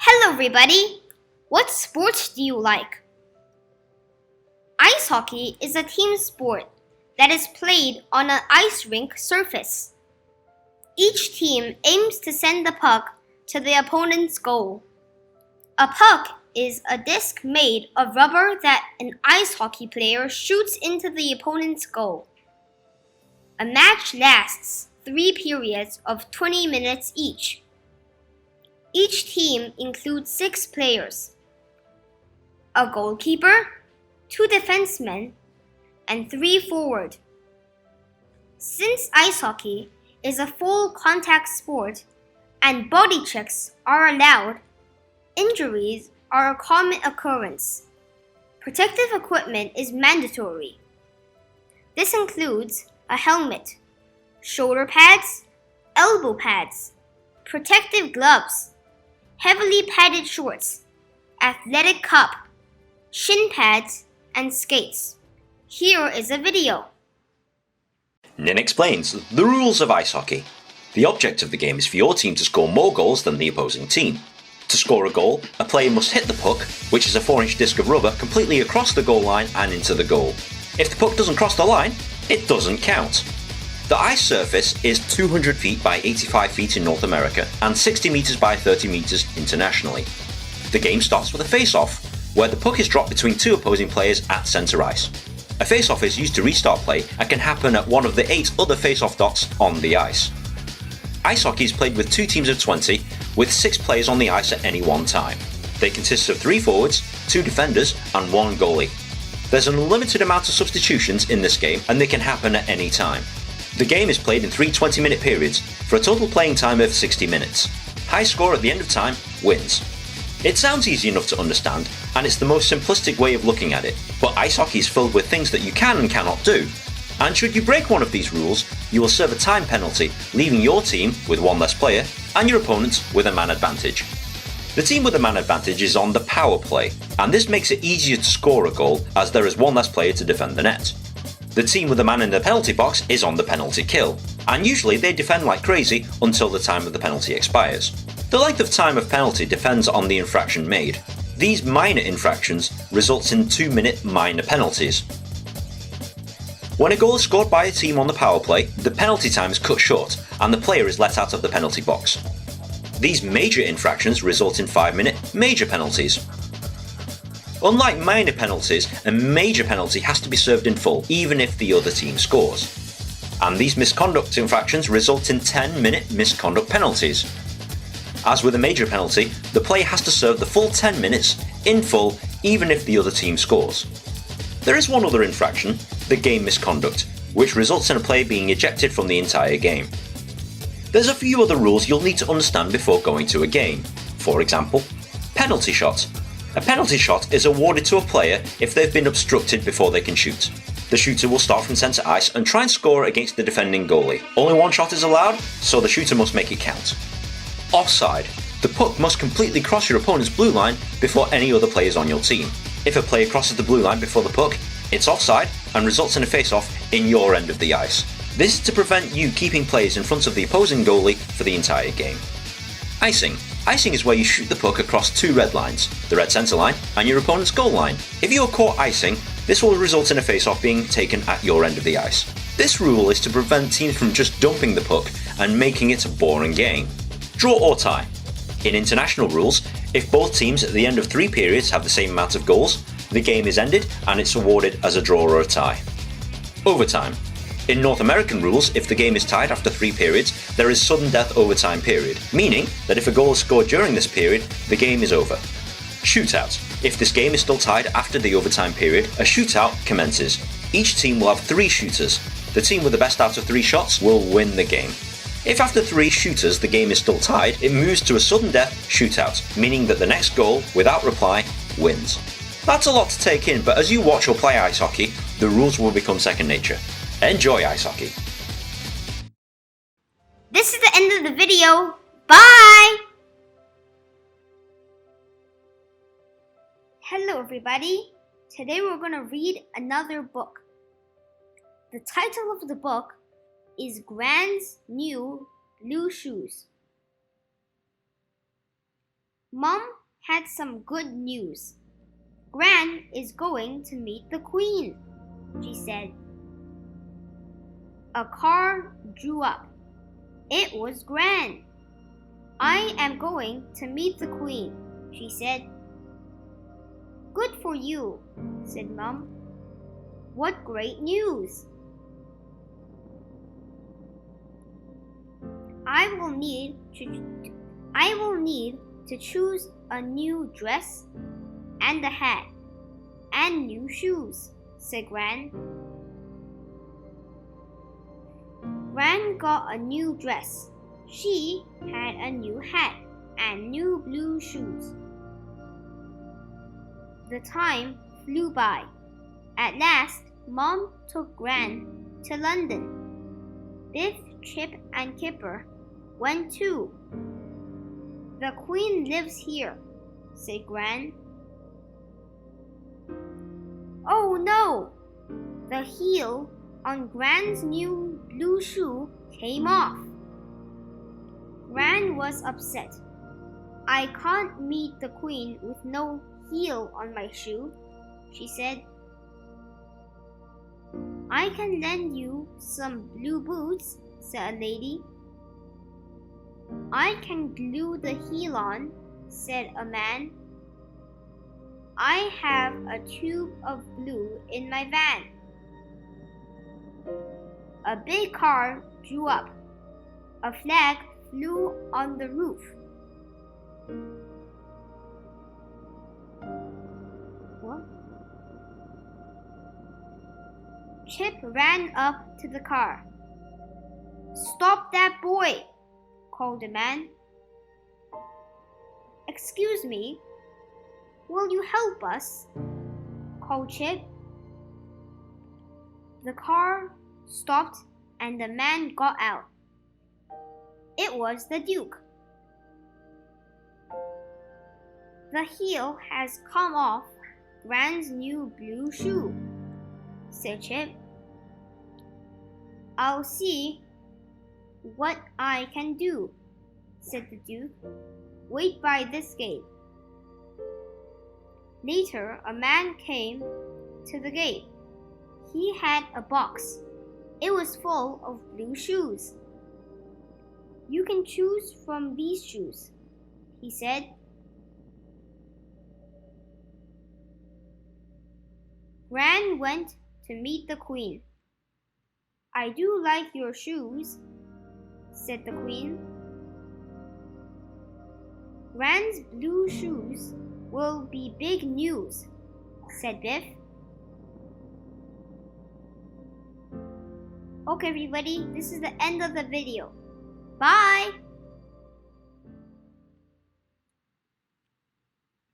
Hello everybody! What sports do you like? Ice hockey is a team sport that is played on an ice rink surface. Each team aims to send the puck to the opponent's goal. A puck is a disc made of rubber that an ice hockey player shoots into the opponent's goal. A match lasts 3 periods of 20 minutes each. Each team includes 6 players, a goalkeeper, 2 defensemen, and 3 forward. Since ice hockey is a full contact sport and body checks are allowed, injuries are a common occurrence. Protective equipment is mandatory. This includes a helmet, shoulder pads, elbow pads, protective gloves, heavily padded shorts, athletic cup, shin pads, and skates. Here is a video. Nin explains the rules of ice hockey. The object of the game is for your team to score more goals than the opposing team. To score a goal, a player must hit the puck, which is a 4-inch disc of rubber, completely across the goal line and into the goal. If the puck doesn't cross the line, it doesn't count. The ice surface is 200 feet by 85 feet in North America and 60 meters by 30 meters internationally. The game starts with a face-off, where the puck is dropped between 2 opposing players at center ice. A face-off is used to restart play and can happen at one of the 8 other face-off dots on the ice. Ice hockey is played with 2 teams of 20, with 6 players on the ice at any one time. They consist of 3 forwards, 2 defenders, and 1 goalie. There's an unlimited amount of substitutions in this game, and they can happen at any time. The game is played in 3 20-minute periods for a total playing time of 60 minutes. High score at the end of time wins. It sounds easy enough to understand, and it's the most simplistic way of looking at it, but ice hockey is filled with things that you can and cannot do. And should you break one of these rules, you will serve a time penalty, leaving your team with 1 less player and your opponents with a man advantage. The team with a man advantage is on the power play, and this makes it easier to score a goal as there is 1 less player to defend the net. The team with a man in the penalty box is on the penalty kill, and usually they defend like crazy until the time of the penalty expires. The length of time of penalty depends on the infraction made. These minor infractions result in 2-minute minor penalties. When a goal is scored by a team on the power play, the penalty time is cut short and the player is let out of the penalty box. These major infractions result in 5-minute major penalties. Unlike minor penalties, a major penalty has to be served in full, even if the other team scores. And these misconduct infractions result in 10-minute misconduct penalties. As with a major penalty, the player has to serve the full 10 minutes in full, even if the other team scores. There is one other infraction, the game misconduct, which results in a player being ejected from the entire game. There's a few other rules you'll need to understand before going to a game. For example, penalty shot. A penalty shot is awarded to a player if they've been obstructed before they can shoot. The shooter will start from centre ice and try and score against the defending goalie. Only 1 shot is allowed, so the shooter must make it count. Offside. The puck must completely cross your opponent's blue line before any other players on your team. If a player crosses the blue line before the puck, it's offside and results in a face-off in your end of the ice. This is to prevent you keeping players in front of the opposing goalie for the entire game. Icing. Icing is where you shoot the puck across 2 red lines, the red centre line and your opponent's goal line. If you are caught icing, this will result in a face-off being taken at your end of the ice. This rule is to prevent teams from just dumping the puck and making it a boring game. Draw or tie. In international rules, if both teams at the end of 3 periods have the same amount of goals, the game is ended and it's awarded as a draw or a tie. Overtime. In North American rules, if the game is tied after 3 periods, there is sudden death overtime period, meaning that if a goal is scored during this period, the game is over. Shootout. If this game is still tied after the overtime period, a shootout commences. Each team will have 3 shooters. The team with the best out of 3 shots will win the game. If after 3 shooters the game is still tied, it moves to a sudden death shootout, meaning that the next goal, without reply, wins. That's a lot to take in, but as you watch or play ice hockey, the rules will become second nature. Enjoy ice hockey. This is the end of the video. Bye! Hello everybody. Today we're going to read another book. The title of the book is Gran's New Blue Shoes. Mom had some good news. Gran is going to meet the Queen, she said. A car drew up. It was Gran. I am going to meet the Queen, she said. Good for you, said Mum. What great news! I will need to choose a new dress and a hat and new shoes, said Gran. Gran got a new dress. She had a new hat and new blue shoes. The time flew by. At last, Mom took Gran to London. Biff, Chip, and Kipper went too. The Queen lives here, said Gran. Oh no! The heel on Gran's new blue shoe came off. Gran was upset. I can't meet the Queen with no heel on my shoe, she said. I can lend you some blue boots, said a lady. I can glue the heel on, said a man. I have a tube of glue in my van. A big car drew up. A flag flew on the roof. What? Chip ran up to the car. Stop that boy, called the man. Excuse me, will you help us? Called Chip. The car stopped and the man got out. It was the Duke. The heel has come off Gran's new blue shoe, said Chip. I'll see what I can do, said the Duke. Wait by this gate. Later, a man came to the gate. He had a box. It was full of blue shoes. You can choose from these shoes, he said. Gran went to meet the Queen. I do like your shoes, said the Queen. Gran's blue shoes will be big news, said Biff. Okay, everybody, this is the end of the video. Bye!